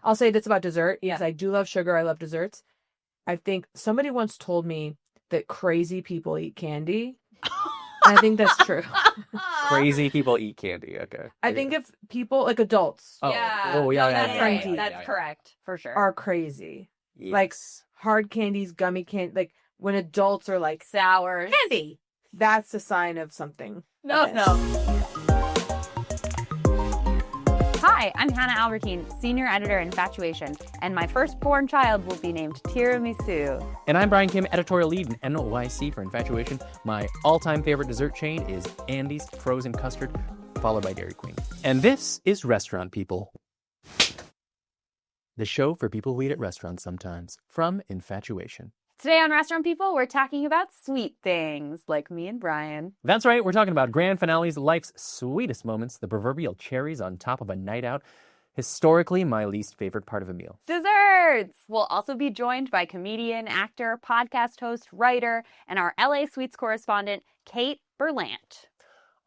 I'll say this about dessert. Yeah. Because I do love sugar. I love desserts. I think somebody once told me that crazy people eat candy. I think that's true. Crazy people eat candy. Okay. I think if people, like adults, Yeah. Oh, yeah, No, yeah, that's yeah, right. yeah, That's correct. For sure. are crazy. Yes. Like hard candies, gummy candy. Like when adults are like sour candy, that's a sign of something. No, amiss. no. Hi, I'm Hannah Albertine, senior editor at Infatuation, and my firstborn child will be named Tiramisu. And I'm Bryan Kim, editorial lead in NYC for Infatuation. My all-time favorite dessert chain is Andy's Frozen Custard, followed by Dairy Queen. And this is Restaurant People, the show for people who eat at restaurants sometimes, from Infatuation. Today on Restaurant People, we're talking about sweet things, like me and Bryan. That's right, we're talking about grand finales, life's sweetest moments, the proverbial cherries on top of a night out. Historically, my least favorite part of a meal. Desserts! We'll also be joined by comedian, actor, podcast host, writer, and our LA Sweets correspondent, Kate Berlant.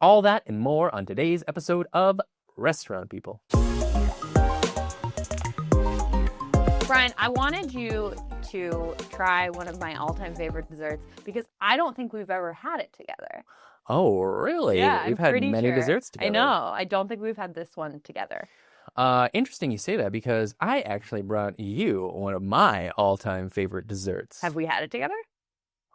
All that and more on today's episode of Restaurant People. Bryan, I wanted you to try one of my all-time favorite desserts because I don't think we've ever had it together. Oh, really? Yeah, We've I'm had pretty many sure. desserts together. I know. I don't think we've had this one together. Interesting you say that because I actually brought you one of my all-time favorite desserts. Have we had it together?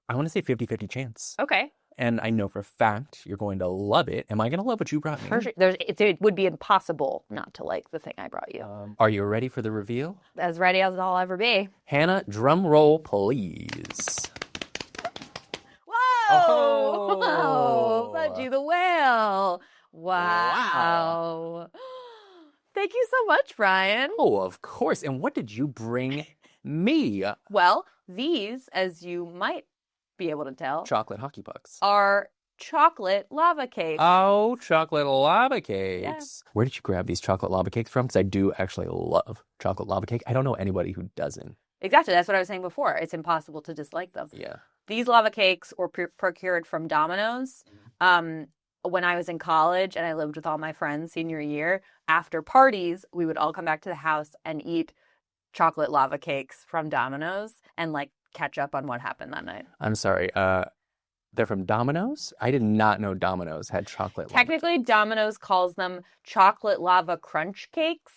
I want to say 50-50 chance. Okay. And I know for a fact you're going to love it. Am I going to love what you brought me? For sure. It would be impossible not to like the thing I brought you. Are you ready for the reveal? As ready as I'll ever be. Hannah, drum roll, please. Whoa! Oh. Fudgie the Whale. Wow. Thank you so much, Bryan. Oh, of course. And what did you bring me? Well, these, as you might be able to tell, Chocolate hockey pucks. are chocolate lava cakes. Oh, chocolate lava cakes. Yeah. Where did you grab these chocolate lava cakes from? Because I do actually love chocolate lava cake. I don't know anybody who doesn't. Exactly. That's what I was saying before. It's impossible to dislike them. Yeah. These lava cakes were procured from Domino's. When I was in college and I lived with all my friends senior year, after parties, we would all come back to the house and eat chocolate lava cakes from Domino's and like catch up on what happened that night. I'm sorry. They're from Domino's? I did not know Domino's had chocolate lava. Technically, Domino's calls them chocolate lava crunch cakes.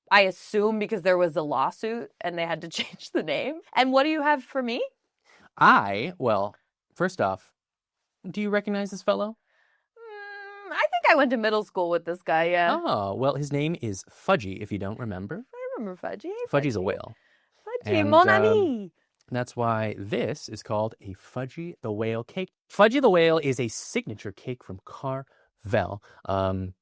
I assume because there was a lawsuit and they had to change the name. And what do you have for me? Well, first off, do you recognize this fellow? I think I went to middle school with this guy, yeah. Oh, well, his name is Fudgie, if you don't remember. I remember Fudgie. Fudgie's a whale. Fudgie, And, mon ami. That's why this is called a Fudgie the Whale cake. Fudgie the Whale is a signature cake from Carvel, an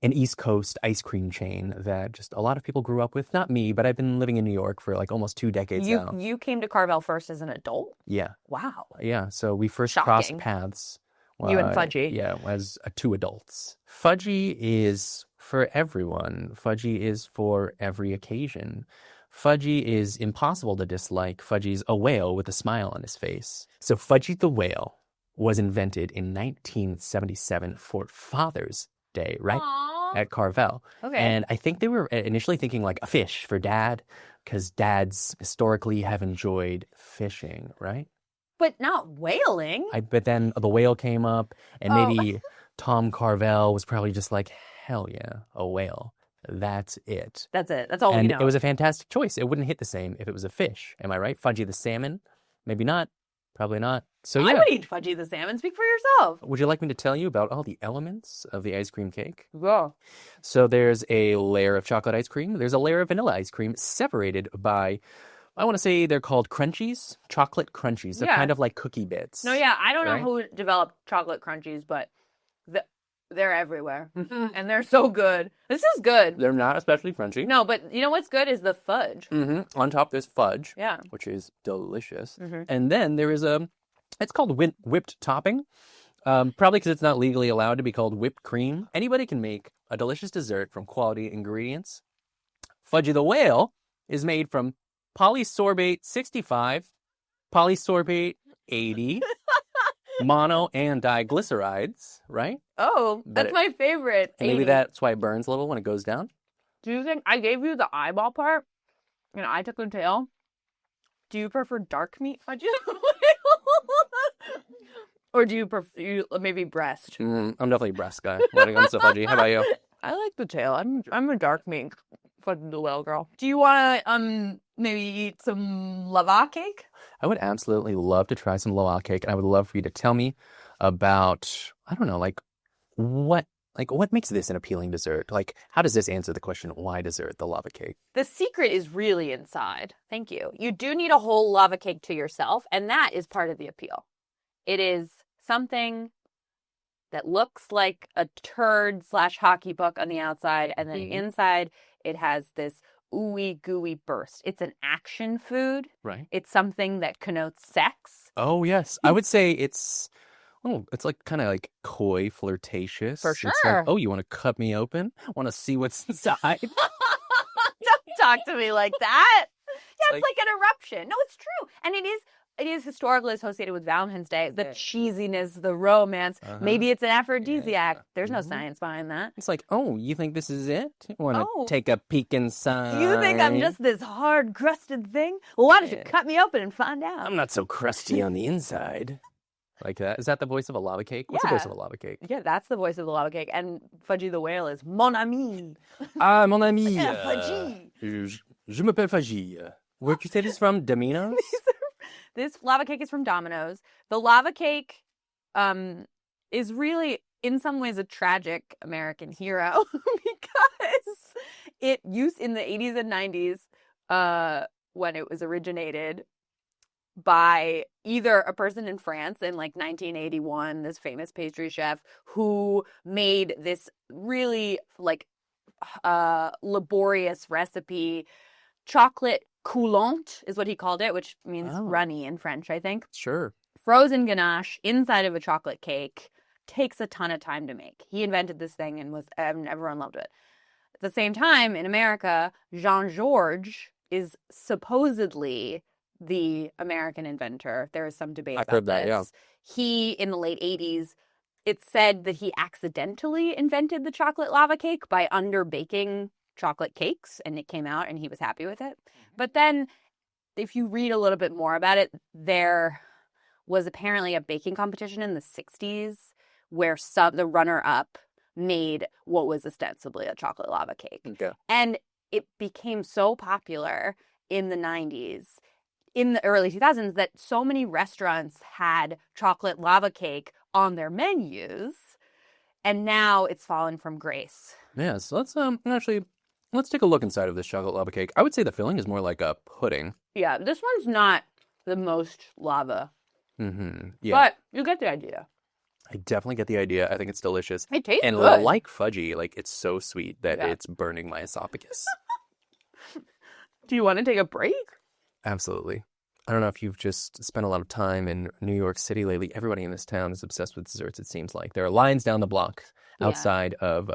East Coast ice cream chain that just a lot of people grew up with. Not me, but I've been living in New York for like almost 2 decades now. You came to Carvel first as an adult? Yeah. Wow. Yeah, so we first Shocking. crossed paths. You and Fudgie. Yeah, as 2 adults. Fudgie is for everyone. Fudgie is for every occasion. Fudgie is impossible to dislike. Fudgie's a whale with a smile on his face. So Fudgie the Whale was invented in 1977 for Father's Day, right? Aww. At Carvel. Okay. And I think they were initially thinking like a fish for dad, because dads historically have enjoyed fishing, right? But not whaling. But then the whale came up, and maybe Tom Carvel was probably just like, hell yeah, a whale. That's it. That's it. That's all we know. And it was a fantastic choice. It wouldn't hit the same if it was a fish. Am I right? Fudgie the salmon? Maybe not. Probably not. So yeah. I would eat Fudgie the salmon. Speak for yourself. Would you like me to tell you about all the elements of the ice cream cake? Yeah. So there's a layer of chocolate ice cream. There's a layer of vanilla ice cream separated by, I want to say they're called crunchies, chocolate crunchies. They're kind of like cookie bits. No, yeah. I don't know right? who developed chocolate crunchies, but they're everywhere. And they're so good. This is good. They're not especially crunchy. No, but you know what's good is the fudge. On top there's fudge, Yeah. which is delicious. And then there is it's called whipped topping. Probably because it's not legally allowed to be called whipped cream. Anybody can make a delicious dessert from quality ingredients. Fudgie the Whale is made from polysorbate 65, polysorbate 80, mono and diglycerides, right? Oh, that's my favorite. And maybe 80. that's why it burns a little when it goes down. Do you think I gave you the eyeball part and I took the tail? Do you prefer dark meat fudgy? Or do you prefer maybe breast? I'm definitely a breast guy when it comes to fudgy. How about you? I like the tail. I'm a dark meat Fudgie the Whale girl. Do you want to maybe eat some lava cake? I would absolutely love to try some lava cake, and I would love for you to tell me about, I don't know, what makes this an appealing dessert? Like, how does this answer the question, why dessert, the lava cake? The secret is really inside. Thank you. You do need a whole lava cake to yourself, and that is part of the appeal. It is something that looks like a turd/hockey puck on the outside, and then inside it has this ooey gooey burst. It's an action food. Right. It's something that connotes sex. Oh, yes. I would say it's like kind of like coy, flirtatious. For sure. It's like, oh, you want to cut me open? Want to see what's inside? Don't talk to me like that. Yeah, it's like an eruption. No, it's true. And it is historically associated with Valentine's Day. The cheesiness, the romance. Maybe it's an aphrodisiac. Yeah. There's no science behind that. It's like, oh, you think this is it? Want to take a peek inside? You think I'm just this hard, crusted thing? Well, why don't you cut me open and find out? I'm not so crusty on the inside. Like that? Is that the voice of a lava cake? What's the voice of a lava cake? Yeah, that's the voice of the lava cake. And Fudgie the Whale is mon ami. Ah, mon ami. Fudgie. Je m'appelle Fudgie. Where'd you say this from? Domino's? This lava cake is from Domino's. The lava cake is really, in some ways, a tragic American hero because it used in the 80s and 90s when it was originated by either a person in France in like 1981, this famous pastry chef who made this really like laborious recipe. Chocolate coulant is what he called it, which means runny in French, I think. Sure. Frozen ganache inside of a chocolate cake takes a ton of time to make. He invented this thing and everyone loved it. At the same time, in America, Jean-Georges is supposedly the American inventor. There is some debate about heard that, this. yeah. He, in the late 80s, it's said that he accidentally invented the chocolate lava cake by underbaking chocolate cakes, and it came out and he was happy with it. But then if you read a little bit more about it, there was apparently a baking competition in the 60s where the runner-up made what was ostensibly a chocolate lava cake. Okay. And it became so popular in the 90s, in the early 2000s, that so many restaurants had chocolate lava cake on their menus, and now it's fallen from grace. Yeah, so let's take a look inside of this chocolate lava cake. I would say the filling is more like a pudding. Yeah, this one's not the most lava. Mm-hmm. Yeah. But you get the idea. I definitely get the idea. I think it's delicious. It tastes and good. Like Fudgie, like it's so sweet that it's burning my esophagus. Do you want to take a break? Absolutely. I don't know if you've just spent a lot of time in New York City lately. Everybody in this town is obsessed with desserts, it seems like. There are lines down the block outside of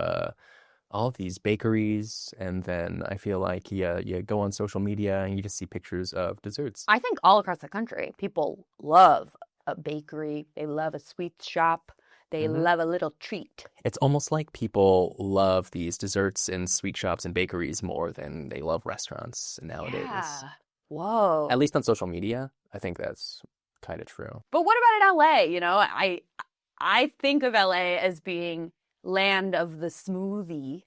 all of these bakeries, and then I feel like you go on social media and you just see pictures of desserts. I think all across the country, people love a bakery. They love a sweet shop. They love a little treat. It's almost like people love these desserts and sweet shops and bakeries more than they love restaurants nowadays. Yeah. Whoa. At least on social media, I think that's kind of true. But what about in LA? You know, I think of LA as being land of the smoothie.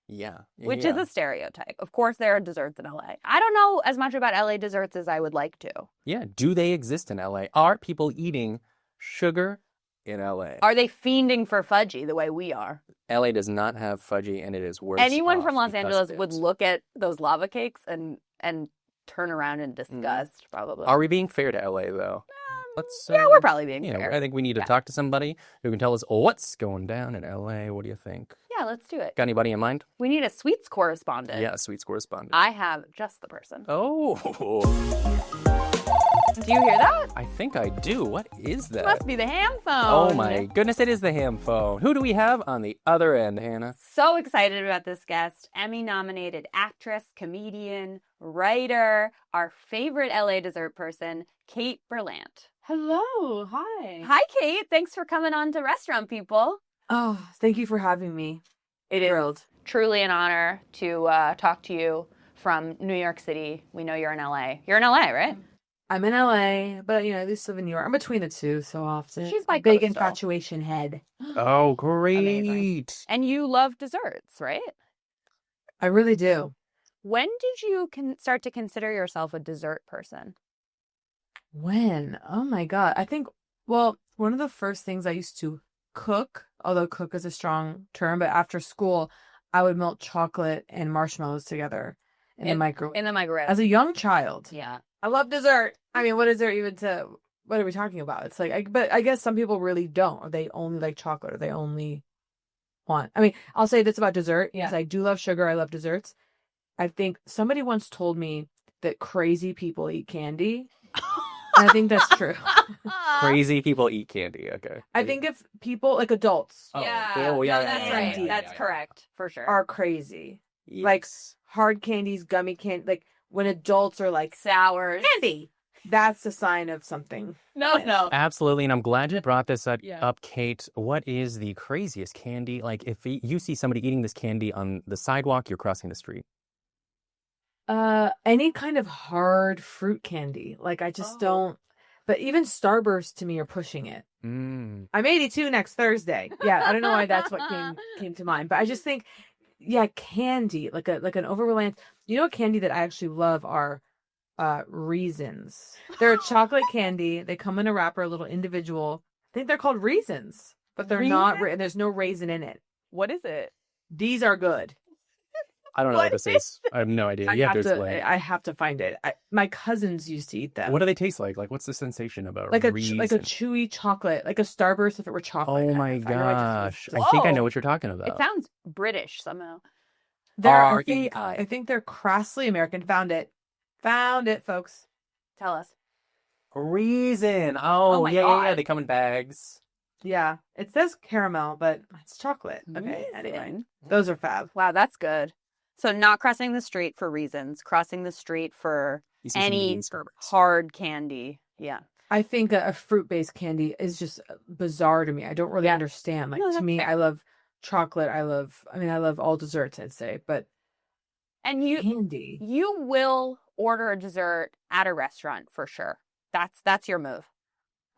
Yeah. Which is a stereotype. Of course, there are desserts in LA. I don't know as much about LA desserts as I would like to. Yeah. Do they exist in LA? Are people eating sugar in LA? Are they fiending for fudgy the way we are? LA does not have fudgy, and it is worse. Anyone from Los Angeles would look at those lava cakes and turn around in disgust, probably. Are we being fair to LA, though? Yeah, we're probably being fair. I think we need to talk to somebody who can tell us what's going down in LA. What do you think? Yeah, let's do it. Got anybody in mind? We need a sweets correspondent. Yeah, a sweets correspondent. I have just the person. Oh. Do you hear that? I think I do. What is that? It must be the ham phone. Oh my goodness, it is the ham phone. Who do we have on the other end, Hannah? So excited about this guest. Emmy-nominated actress, comedian, writer, our favorite LA dessert person, Kate Berlant. Hello. Hi. Hi, Kate. Thanks for coming on to Restaurant People. Oh, thank you for having me. It is Thrilled. truly an honor to talk to you from New York City. We know you're in LA. You're in LA, right? I'm in LA, but I used to live in New York. I'm between the two so often. She's bi-coastal. Big infatuation head. Oh, great. Amazing. And you love desserts, right? I really do. When did you start to consider yourself a dessert person? When? Oh my God. I think, well, one of the first things I used to cook, although cook is a strong term, but after school, I would melt chocolate and marshmallows together in the microwave. In the microwave. As a young child. Yeah. I love dessert. I mean, what is there even what are we talking about? It's like, but I guess some people really don't, or they only like chocolate, or they only want, I'll say this about dessert, because I do love sugar. I love desserts. I think somebody once told me that crazy people eat candy. And I think that's true. Crazy people eat candy. Okay. I think if people, like adults, Yeah. Oh, yeah. No, that's yeah, right. yeah, That's yeah. correct. For sure. are crazy. Yes. Like hard candies, gummy candy, like when adults are like, sours. candy, that's a sign of something. No. Absolutely, and I'm glad you brought this up, Yeah. Kate. What is the craziest candy? Like, if you see somebody eating this candy on the sidewalk, you're crossing the street. Any kind of hard fruit candy. Like I just don't. But even Starburst to me are pushing it. Mm. I'm 82 next Thursday. Yeah, I don't know why that's what came to mind, but I just think, yeah, candy, like an overreliance. You know, a candy that I actually love are Reasons. They're a chocolate candy. They come in a wrapper, a little individual. I think they're called Reasons, but they're not. There's no raisin in it. What is it? These are good. I don't know what this is. I have no idea. You have to explain. I have to find it. My cousins used to eat them. What do they taste like? Like, what's the sensation about like a Reason? chewy chocolate, like a Starburst if it were chocolate. Oh my kind of. I know I just- gosh! I think I Whoa. know what you're talking about. It sounds British somehow. I think they're crassly American. Found it, folks. Tell us. Reason. Oh Oh, my yeah. God. They come in bags. Yeah, it says caramel, but it's chocolate. Okay, anyway, Amazing. those are fab. Wow, that's good. So not crossing the street for Reasons, crossing the street for You see somebody any eating Starburst. hard candy. Yeah. I think a fruit-based candy is just bizarre to me. I don't really Yeah. understand. Like No, to that's me, fair. I love chocolate. I love all desserts. I'd say, but And candy. you will order a dessert at a restaurant for sure. That's your move.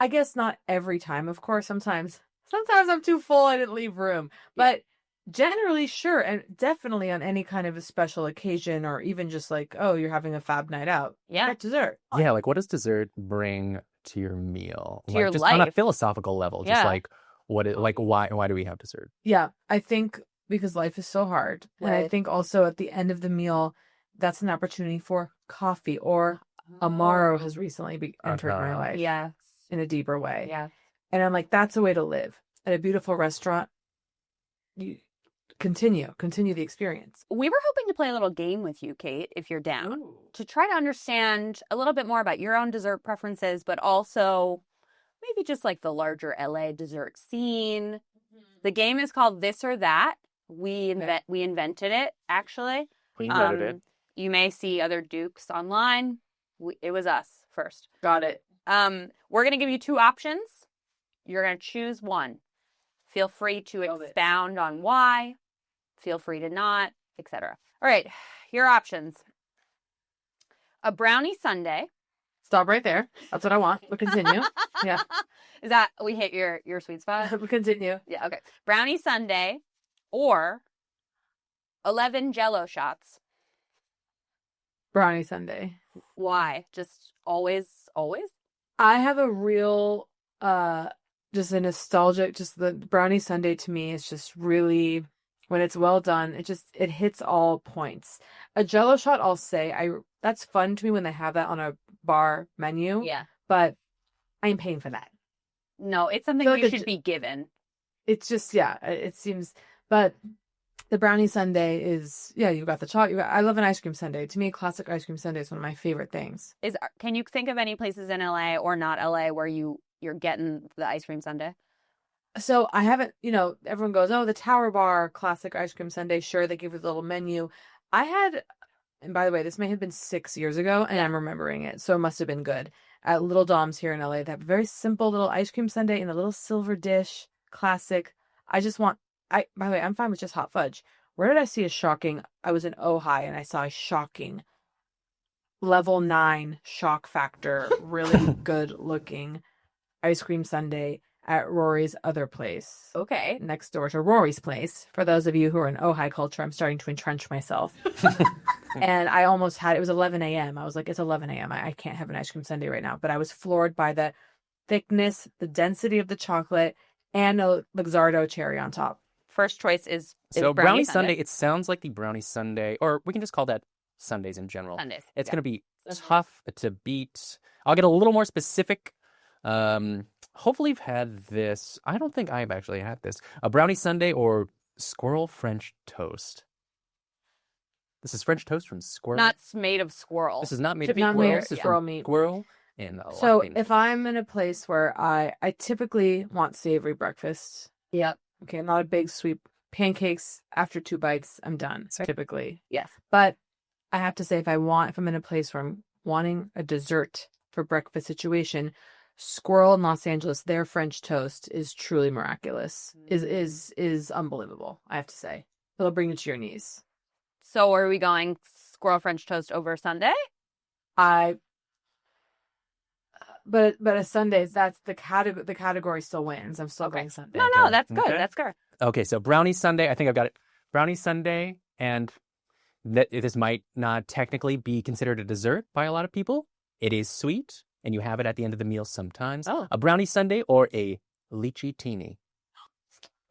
I guess not every time, of course. Sometimes I'm too full. I didn't leave room, but generally, sure, and definitely on any kind of a special occasion, or even just like, oh, you're having a fab night out. Yeah. Get dessert. Yeah, like what does dessert bring to your meal? To like, your just on a life. philosophical level, Yeah. just like why do we have dessert? Yeah, I think because life is so hard, and I Right. think also at the end of the meal, that's an opportunity for coffee. Or Amaro has recently entered my life Yes. in a deeper way, Yeah. and I'm like, that's a way to live at a beautiful restaurant. You continue the experience. We were hoping to play a little game with you, Kate, if you're down, to try to understand a little bit more about your own dessert preferences, but also maybe just like the larger LA dessert scene. The game is called This or That. We invented it, actually. We invented it. You may see other Dukes online. It was us first. Got it. We're going to give you two options. You're going to choose one. Feel free to Love it. expound on why. Feel free to not, etc. All right, your options. A brownie sundae. Stop right there. That's what I want. But continue. Yeah. Is that we hit your sweet spot? But continue. Yeah, okay. Brownie sundae or 11 Jell-O shots. Brownie sundae. Why? Just always? I have a real, just a nostalgic, just the brownie sundae to me is just really, when it's well done, it hits all points. A Jell-O shot, I'll say, that's fun to me when they have that on a bar menu. Yeah. But I ain't paying for that. No, it's something feel like you a should be given. It's just, yeah, it seems, but the brownie sundae is, yeah, you've got the chocolate. I love an ice cream sundae. To me, classic ice cream sundae is one of my favorite things. Can you think of any places in LA or not LA where you're getting the ice cream sundae? So I haven't, everyone goes, oh, the Tower Bar classic ice cream sundae. Sure, they give you the little menu. And by the way, this may have been 6 years ago, and I'm remembering it, so it must have been good. At Little Dom's here in LA, they have a very simple little ice cream sundae in a little silver dish, classic. By the way, I'm fine with just hot fudge. where did I see a shocking? I was in Ojai and I saw a shocking level 9 shock factor, really good looking ice cream sundae at Rory's other place. Okay. Next door to Rory's place. For those of you who are in Ojai culture, I'm starting to entrench myself. And I almost had, it was 11 a.m. I was like, it's 11 a.m. I can't have an ice cream sundae right now. But I was floored by the thickness, the density of the chocolate, and a Luxardo cherry on top. First choice is So brownie sundae, it sounds like the brownie sundae, or we can just call that sundaes in general. Sundaes. It's going to be tough to beat. I'll get a little more specific. Hopefully you've had this. I don't think I've actually had this. A brownie sundae or Sqirl French toast. This is French toast from Sqirl. Not made of squirrel. This is not made To of be Not clear, made squirrel. of This is squirrel from meat. squirrel and a So lot of if I'm in a place where I typically want savory breakfast, Yep. okay, I'm not a big sweet pancakes after 2 bites, I'm done, typically. Yes. But I have to say, if I'm in a place where I'm wanting a dessert for breakfast situation, Sqirl in Los Angeles, their French toast is truly miraculous. Is unbelievable, I have to say. It'll bring you to your knees. So are we going Sqirl French toast over sundae? But a sundae, that's the category still wins. I'm still going sundae. No, that's good. Okay. That's good. Okay, so brownie sundae. I think I've got it. Brownie sundae, and this might not technically be considered a dessert by a lot of people. It is sweet, and you have it at the end of the meal sometimes. Oh. A brownie sundae or a lychee teeny.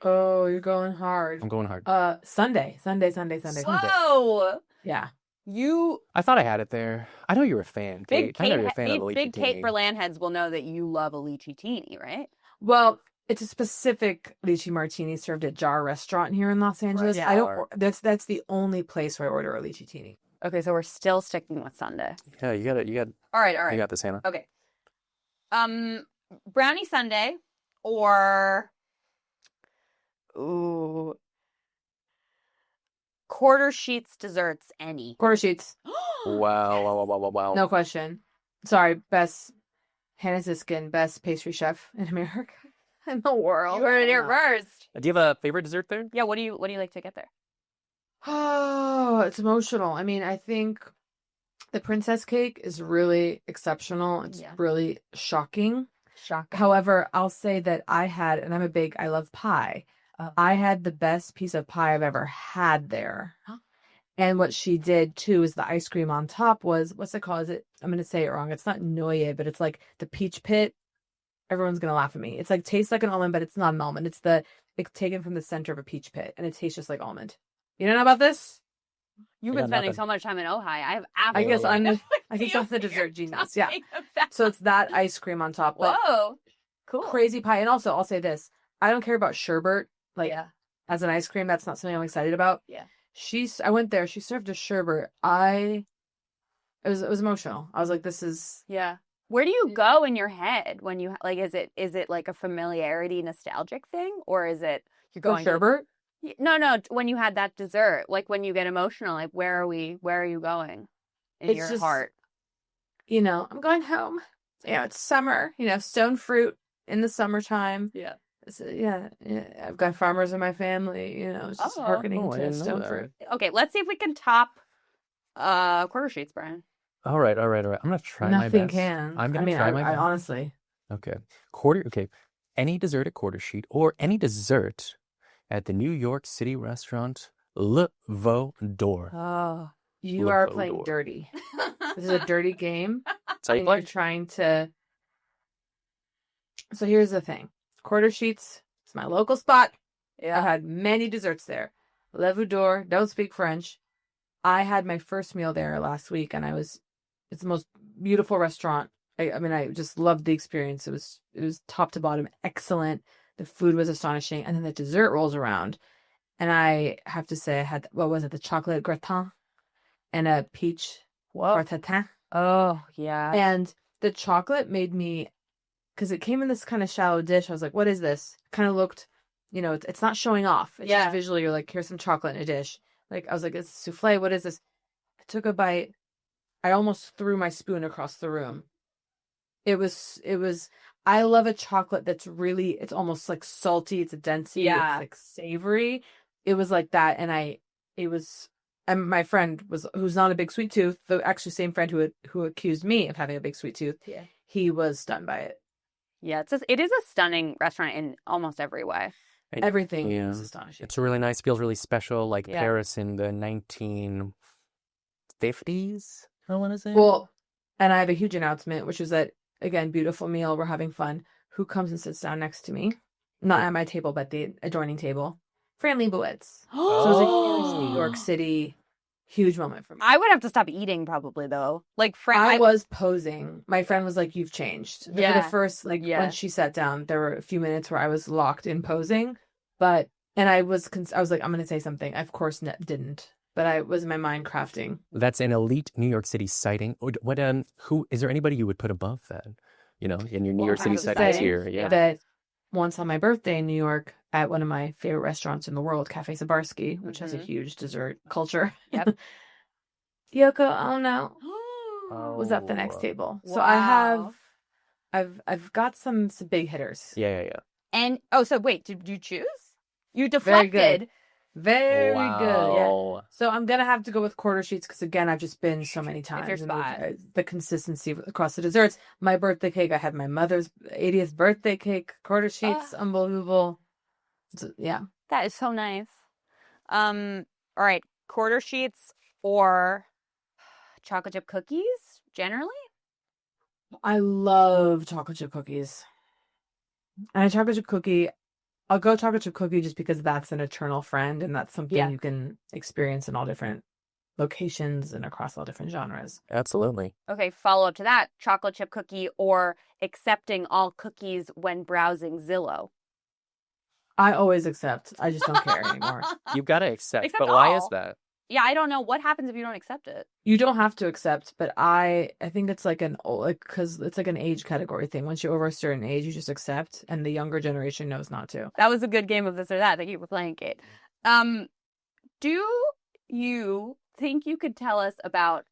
Oh, you're going hard. I'm going hard. Sunday. Whoa! Yeah. I thought I had it there. I know you're a fan, Kate. I know you're a fan of the lychee Big teeny. Kate Berlant heads will know that you love a lychee teeny, right? Well, it's a specific lychee martini served at Jar Restaurant here in Los Angeles. Yeah. I don't. That's the only place where I order a lychee teeny. Okay, so we're still sticking with sundae. Yeah, you got it. You All got this, Hannah. Okay. Brownie sundae or quarter sheets desserts, any. Quarter sheets, Wow. no question. Sorry, best Hannah Ziskin, best pastry chef in America, in the world. You heard it here first. Do you have a favorite dessert there? Yeah, what do you like to get there? Oh, it's emotional. I mean, I think the princess cake is really exceptional. It's really shocking. However, I'll say that and I love pie. I had the best piece of pie I've ever had there. Huh? And what she did too is the ice cream on top was, what's it called? I'm going to say it wrong. It's not noye, but it's like the peach pit. Everyone's going to laugh at me. It's like, tastes like an almond, but it's not an almond. It's taken from the center of a peach pit and it tastes just like almond. You don't know about this? You've I been got spending nothing. so much time in Ojai. I have I absolutely guess I'm no I guess idea I'm the what you're dessert genius. Yeah. talking about. So it's that ice cream on top. But Whoa. Cool. crazy pie. And also, I'll say this. I don't care about sherbet. Like, Yeah. as an ice cream, that's not something I'm excited about. Yeah. I went there. She served a sherbet. It was emotional. I was like, this is. Yeah. Where do you go in your head when you like? Is it like a familiarity, nostalgic thing, or is it you're going sherbet? No. When you had that dessert, like when you get emotional, like where are you going in It's your just, heart? I'm going home. It's summer. Stone fruit in the summertime. Yeah. So, yeah. I've got farmers in my family. It's just hearkening I to didn't know stone that. fruit. Okay, let's see if we can top quarter sheets, Bryan. All right. I'm gonna try my Nothing best. can. I'm gonna try my I best. honestly. Okay. Okay. Any dessert at Quarter Sheet or any dessert at the New York City restaurant Le Veau d'Or. Oh. You Le are Veau playing d'Or. dirty. This is a dirty game. That's how you And play. you're trying to. So here's the thing. Quarter Sheets. It's my local spot. Yeah. I've had many desserts there. Le Veau d'Or. Don't speak French. I had my first meal there last week, and it's the most beautiful restaurant. I just loved the experience. It was top to bottom excellent. The food was astonishing, and then the dessert rolls around, and I have to say I had the chocolate gratin and a peach gratin. Oh, yeah. And the chocolate made me, because it came in this kind of shallow dish. I was like, what is this? Kind of looked, it's not showing off. It's just visually, you're like, here's some chocolate in a dish. Like, I was like, it's souffle. What is this? I took a bite. I almost threw my spoon across the room. I love a chocolate that's it's almost like salty. It's a density. Yeah. It's like savory. It was like that. And I it was, and my friend who's not a big sweet tooth, the actually same friend who accused me of having a big sweet tooth. Yeah. He was stunned by it. Yeah, it is a stunning restaurant in almost every way. Everything is astonishing. It's really nice. Feels really special, like Yeah. Paris in the 1950s, I want to say. Well, and I have a huge announcement, which is that, again, beautiful meal. We're having fun. Who comes and sits down next to me? Not at my table, but the adjoining table. Fran Lebowitz. So it was a huge New York City, huge moment for me. I would have to stop eating probably, though. Like, I was posing. My friend was like, "You've changed." For Yeah. the first, Yeah. when she sat down, there were a few minutes where I was locked in posing, and I was like, "I'm going to say something." I, of course, didn't, but I was in my mind crafting. That's an elite New York City sighting. What? Who is there? Anybody you would put above that? You know, in your New York I City have to sighting say tier. Yeah. That once on my birthday in New York, at one of my favorite restaurants in the world, Cafe Zabarski, which has a huge dessert culture. Yep. Yoko Ono was at the next table. So I've got some big hitters. Yeah. And so wait, did you choose? You Very deflected. good. Very good. Yeah. Wow. So I'm gonna have to go with quarter sheets because again I've just been so many times. your spot. The consistency across the desserts. My birthday cake, I had my mother's 80th birthday cake. Quarter sheets, unbelievable. Yeah. That is so nice. All right, quarter sheets or chocolate chip cookies generally? I love chocolate chip cookies. And a chocolate chip cookie, I'll go chocolate chip cookie just because that's an eternal friend and that's something you can experience in all different locations and across all different genres. Absolutely. Okay, follow up to that, chocolate chip cookie or accepting all cookies when browsing Zillow? I always accept. I just don't care anymore. You've got to accept. Accept But why is all. that? Yeah, I don't know. What happens if you don't accept it? You don't have to accept, but I think it's because it's like an age category thing. Once you're over a certain age, you just accept, and the younger generation knows not to. That was a good game of this or that. Thank you for playing, Kate. Do you think you could tell us about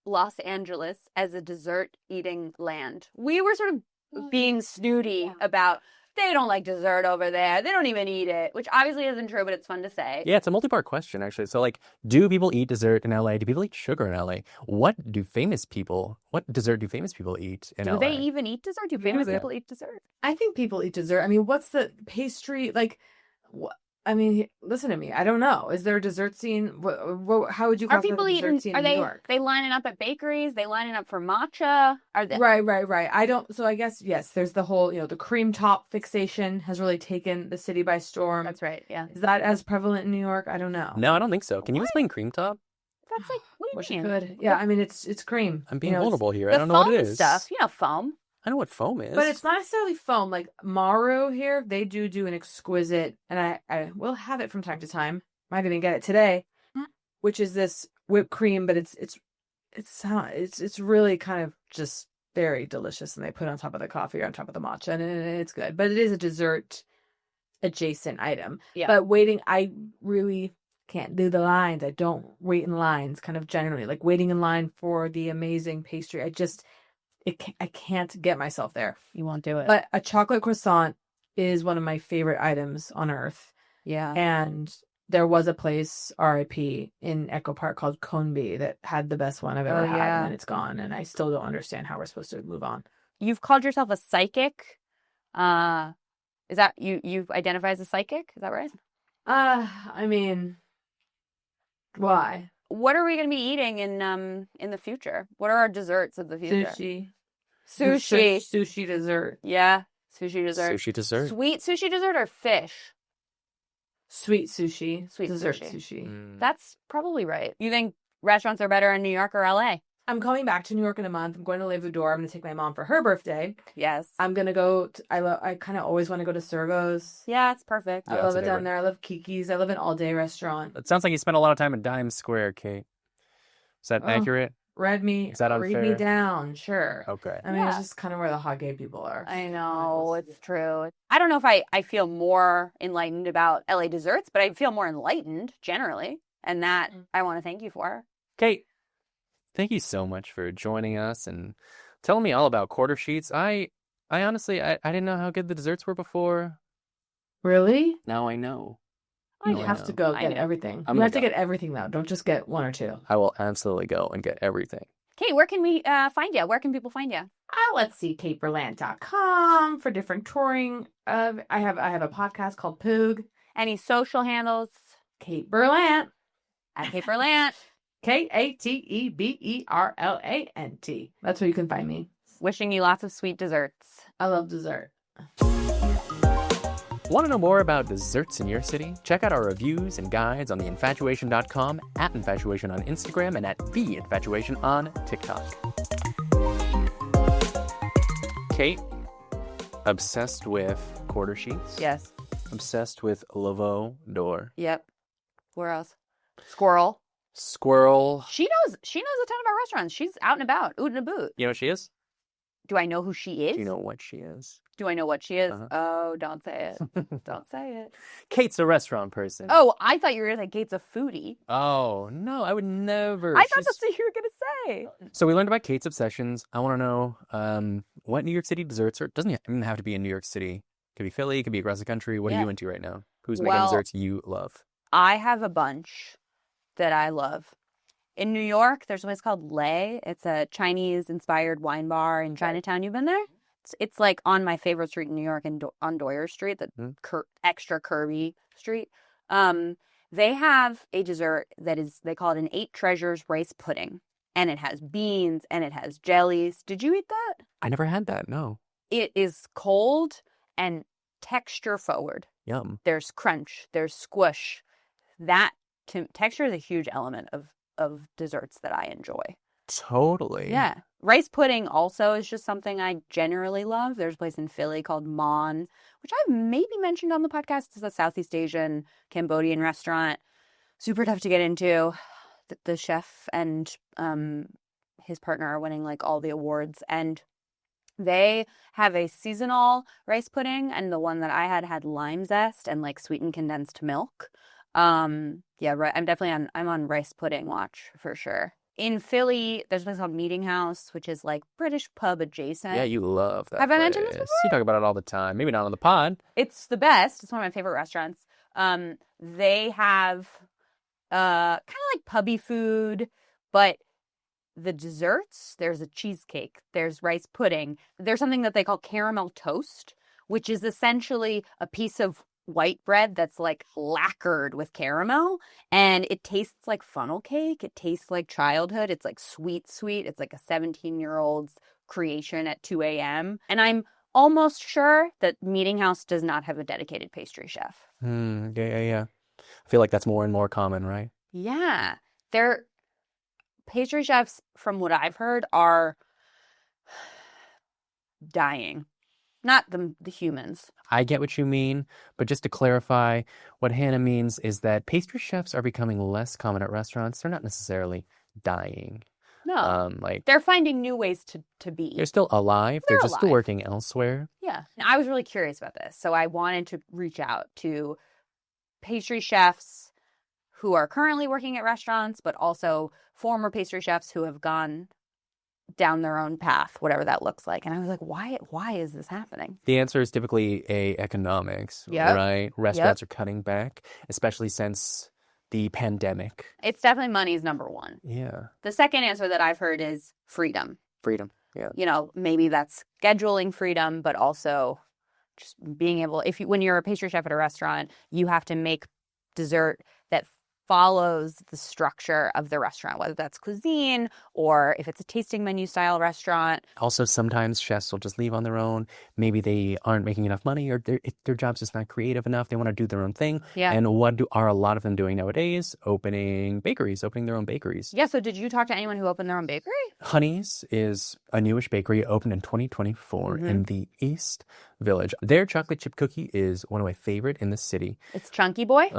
Los Angeles as a dessert eating land? We were sort of being snooty about they don't like dessert over there. They don't even eat it, which obviously isn't true, but it's fun to say. Yeah, it's a multi-part question, actually. So, like, do people eat dessert in LA? Do people eat sugar in LA? What dessert do famous people eat in LA? Do they even eat dessert? Do famous people eat dessert? I think people eat dessert. I mean, what's the pastry like? I mean, listen to me. I don't know. Is there a dessert scene? How would you Are classify people the dessert eating? scene Are in New they York? they lining up at bakeries? They lining up for matcha? Are they? Right. I don't. So I guess yes. There's the whole, the cream top fixation has really taken the city by storm. That's right. Yeah. Is that as prevalent in New York? I don't know. No, I don't think so. Can you explain cream top? That's like what Wish do you I mean? could. Yeah, I mean it's cream. I'm being it's- vulnerable here. The I don't know what it foam is. stuff. Foam. I know what foam is. But it's not necessarily foam. Like Maru here, they do an exquisite, and I will have it from time to time. Might even get it today, which is this whipped cream, but it's really kind of just very delicious, and they put it on top of the coffee or on top of the matcha, and it's good. But it is a dessert adjacent item. Yeah. But waiting, I really can't do the lines. I don't wait in lines. Kind of generally, like waiting in line for the amazing pastry. I can't get myself there. You won't do it. But a chocolate croissant is one of my favorite items on earth. yeah. And there was a place, RIP, in Echo Park called Coneby that had the best one I've ever had, yeah. and then it's gone. And I still don't understand how we're supposed to move on. You've called yourself a psychic. Is that you identify as a psychic? Is that right? I mean, why? What are we going to be eating in the future? What are our desserts of the future? Sushi. Sushi. Sushi dessert. Yeah. Sushi dessert. Sushi dessert. Sweet sushi dessert or fish? Sweet sushi. Sweet dessert sushi. sushi. That's probably right. You think restaurants are better in New York or LA? I'm coming back to New York in a month. I'm going to Le Voudor. I'm going to take my mom for her birthday. Yes. I'm going to go. I kind of always want to go to Sqirl's. Yeah, it's perfect. Yeah, I that's love a it down favorite. there. I love Kiki's. I love an all-day restaurant. It sounds like you spent a lot of time in Dime Square, Kate. Is that Oh. accurate? Read me unfair? down. Sure. Okay. I mean, Yeah. it's just kind of where the hot gay people are. I know, it's true. I don't know if I feel more enlightened about LA desserts, but I feel more enlightened generally. And that I want to thank you for. Kate, thank you so much for joining us and telling me all about quarter sheets. I honestly, I didn't know how good the desserts were before. Really? Now I know. You know. have to go I get know. everything. I'm You gonna have to go. get everything, though. Don't just get one or two. I will absolutely go and get everything. Kate, where can we find you? Where can people find you? Let's see, kateberlant.com for different touring. I have a podcast called Poog. Any social handles? Kate Berlant. At Kate Berlant. Kateberlant. That's where you can find me. Wishing you lots of sweet desserts. I love dessert. Want to know more about desserts in your city? Check out our reviews and guides on theinfatuation.com, at Infatuation on Instagram, and at The Infatuation on TikTok. Kate, obsessed with quarter sheets. Yes. Obsessed with Laveau d'Or. Yep. Where else? Sqirl. Sqirl. She knows a ton about restaurants. She's out and about, oot and a boot. You know what she is? Do I know who she is? Do you know what she is? Do I know what she is? Uh-huh. Oh, don't say it. Don't say it. Kate's a restaurant person. Oh, I thought you were going to say Kate's a foodie. Oh, no, I would never. I thought that's what you were going to say. So we learned about Kate's obsessions. I want to know what New York City desserts are. It doesn't even have to be in New York City. It could be Philly. It could be across the country. What are Yeah. you into right now? Who's making Well, desserts you love? I have a bunch that I love. In New York, there's a place called Lei. It's a Chinese-inspired wine bar in Chinatown. You've been there? It's like on my favorite street in New York, on Doyer Street, the extra curvy street. They have a dessert they call it an 8 treasures rice pudding. And it has beans and it has jellies. Did you eat that? I never had that. No. It is cold and texture forward. Yum. There's crunch. There's squish. That texture is a huge element of desserts that I enjoy. Totally. Yeah. Rice pudding also is just something I generally love. There's a place in Philly called Mon, which I've maybe mentioned on the podcast. It's a Southeast Asian Cambodian restaurant. Super tough to get into. The chef and his partner are winning like all the awards. And they have a seasonal rice pudding. And the one that I had lime zest and like sweetened condensed milk. Yeah, right. I'm on rice pudding watch for sure. In Philly, there's a place called Meeting House, which is like British pub adjacent. Yeah, you love that. Have I mentioned this place. before? You talk about it all the time. Maybe not on the pod. It's the best. It's one of my favorite restaurants. They have kind of like pubby food, but the desserts, there's a cheesecake, there's rice pudding. There's something that they call caramel toast, which is essentially a piece of white bread that's like lacquered with caramel, and it tastes like funnel cake. It tastes like childhood. It's like sweet. It's like a 17-year-old's creation at 2 a.m. And I'm almost sure that Meeting House does not have a dedicated pastry chef. Yeah. I feel like that's more and more common, right? Yeah. Their pastry chefs, from what I've heard, are dying. Not the humans. I get what you mean, but just to clarify, what Hannah means is that pastry chefs are becoming less common at restaurants. They're not necessarily dying. No. Like they're finding new ways to be. they're still alive. They're just still working elsewhere. Yeah. I was really curious about this, so I wanted to reach out to pastry chefs who are currently working at restaurants, but also former pastry chefs who have gone down their own path, whatever that looks like. And I was like, why is this happening? The answer is typically economics, Yep. right? Restaurants are cutting back, especially since the pandemic. It's definitely money's number one. Yeah. The second answer that I've heard is freedom. Freedom. Yeah. You know, maybe that's scheduling freedom, but also just being able, when you're a pastry chef at a restaurant, you have to make dessert that follows the structure of the restaurant, whether that's cuisine or if it's a tasting menu style restaurant. Also, sometimes chefs will just leave on their own. Maybe they aren't making enough money, or their job's just not creative enough. They want to do their own thing. Yeah. And what are a lot of them doing nowadays? Opening their own bakeries. Yeah, so did you talk to anyone who opened their own bakery? Honey's is a newish bakery opened in 2024 in the East Village. Their chocolate chip cookie is one of my favorite in the city. It's Chunky Boy?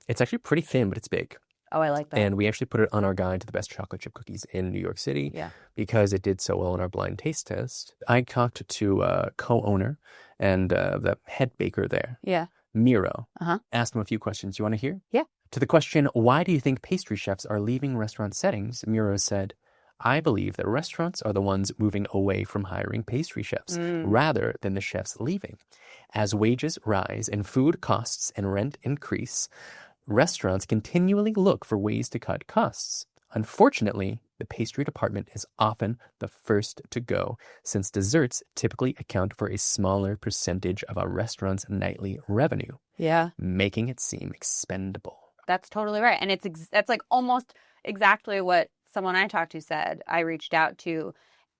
It's actually pretty thin, but it's big. Oh, I like that. And we actually put it on our guide to the best chocolate chip cookies in New York City because it did so well in our blind taste test. I talked to a co-owner and the head baker there, Yeah. Miro. Uh-huh. Asked him a few questions. You want to hear? Yeah. To the question, why do you think pastry chefs are leaving restaurant settings? Miro said, I believe that restaurants are the ones moving away from hiring pastry chefs rather than the chefs leaving. As wages rise and food costs and rent increase, restaurants continually look for ways to cut costs. Unfortunately, the pastry department is often the first to go, since desserts typically account for a smaller percentage of a restaurant's nightly revenue, making it seem expendable. That's totally right. And that's like almost exactly what someone I talked to said. I reached out to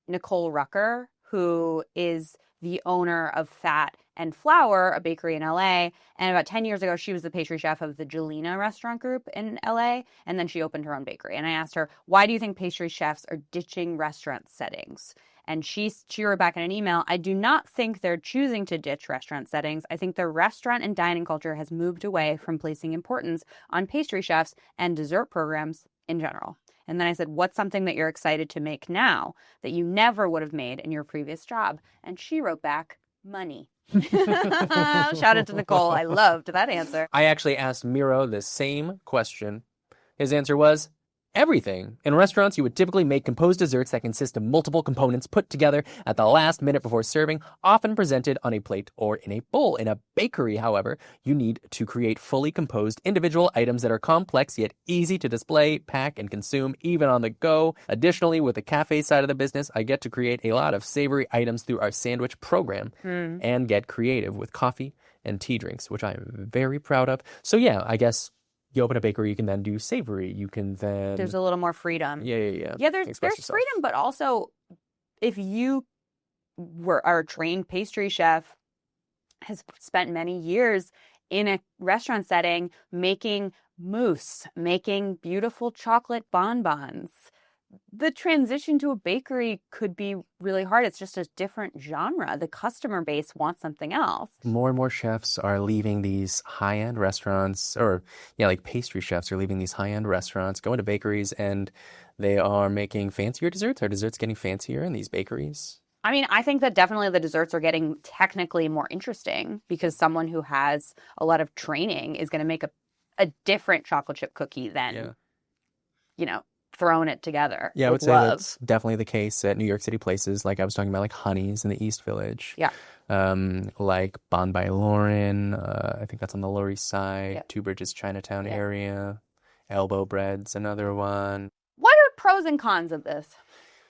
Nicole Rucker, who is the owner of Fat and Flour, a bakery in LA. And about 10 years ago, she was the pastry chef of the Jelena restaurant group in LA. And then she opened her own bakery. And I asked her, why do you think pastry chefs are ditching restaurant settings? And she wrote back in an email, I do not think they're choosing to ditch restaurant settings. I think the restaurant and dining culture has moved away from placing importance on pastry chefs and dessert programs in general. And then I said, what's something that you're excited to make now that you never would have made in your previous job? And she wrote back, money. Shout out to Nicole. I loved that answer. I actually asked Miro the same question. His answer was everything. In restaurants, you would typically make composed desserts that consist of multiple components put together at the last minute before serving, often presented on a plate or in a bowl. In a bakery, however, you need to create fully composed individual items that are complex yet easy to display, pack, and consume even on the go. Additionally, with the cafe side of the business, I get to create a lot of savory items through our sandwich program and get creative with coffee and tea drinks, which I am very proud of. So yeah, I guess you open a bakery, you can then do savory. You can then... There's a little more freedom. Yeah. Yeah, there's freedom, but also if you are a trained pastry chef, has spent many years in a restaurant setting making mousse, making beautiful chocolate bonbons, the transition to a bakery could be really hard. It's just a different genre. The customer base wants something else. More and more chefs are leaving these high-end restaurants, or like pastry chefs are leaving these high-end restaurants, going to bakeries, and they are making fancier desserts. Are desserts getting fancier in these bakeries? I mean, I think that definitely the desserts are getting technically more interesting because someone who has a lot of training is going to make a different chocolate chip cookie than, throwing it together. Yeah, I would with say love. that's definitely the case at New York City places. Like I was talking about, like Honey's in the East Village. Yeah. Like Bon by Lauren. I think that's on the Lower East Side. Yep. Two Bridges Chinatown area. Elbow Bread's another one. What are pros and cons of this?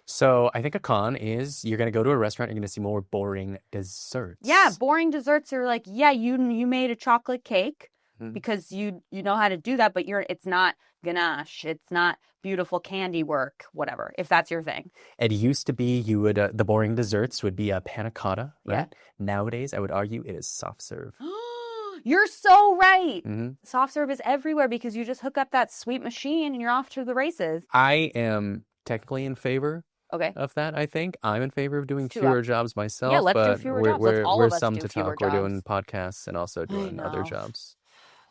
So I think a con is you're going to go to a restaurant, you're going to see more boring desserts. Yeah, boring desserts are like, yeah, you made a chocolate cake because you know how to do that, but it's not ganache, it's not beautiful candy work, whatever, if that's your thing. It used to be you would the boring desserts would be a panna cotta, right? Yeah. Nowadays, I would argue it is soft serve. You're so right. Mm-hmm. Soft serve is everywhere because you just hook up that sweet machine and you're off to the races. I am technically in favor of that, I think. I'm in favor of doing fewer jobs myself. Yeah, let's do but fewer jobs. Let's all we're of us some do to fewer talk. We're doing jobs. podcasts and also doing other jobs.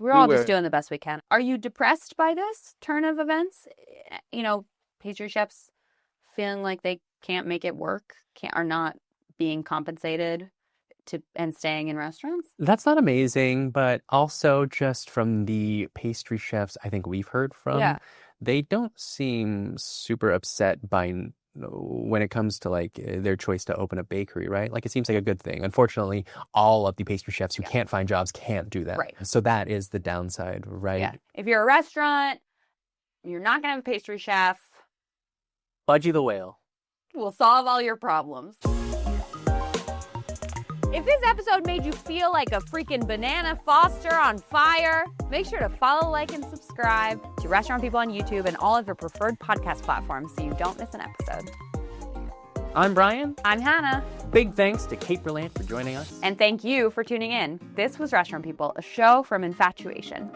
We're all just doing the best we can. Are you depressed by this turn of events? Pastry chefs feeling like they can't make it work, are not being compensated and staying in restaurants? That's not amazing, but also just from the pastry chefs I think we've heard from, they don't seem super upset by when it comes to like their choice to open a bakery, right? Like it seems like a good thing. Unfortunately, all of the pastry chefs who can't find jobs can't do that. Right. So that is the downside, right? Yeah. If you're a restaurant, you're not going to have a pastry chef. Fudgie the Whale. We'll solve all your problems. If this episode made you feel like a freaking banana Foster on fire, make sure to follow, like, and subscribe to Restaurant People on YouTube and all of your preferred podcast platforms so you don't miss an episode. I'm Bryan. I'm Hannah. Big thanks to Kate Berlant for joining us. And thank you for tuning in. This was Restaurant People, a show from Infatuation.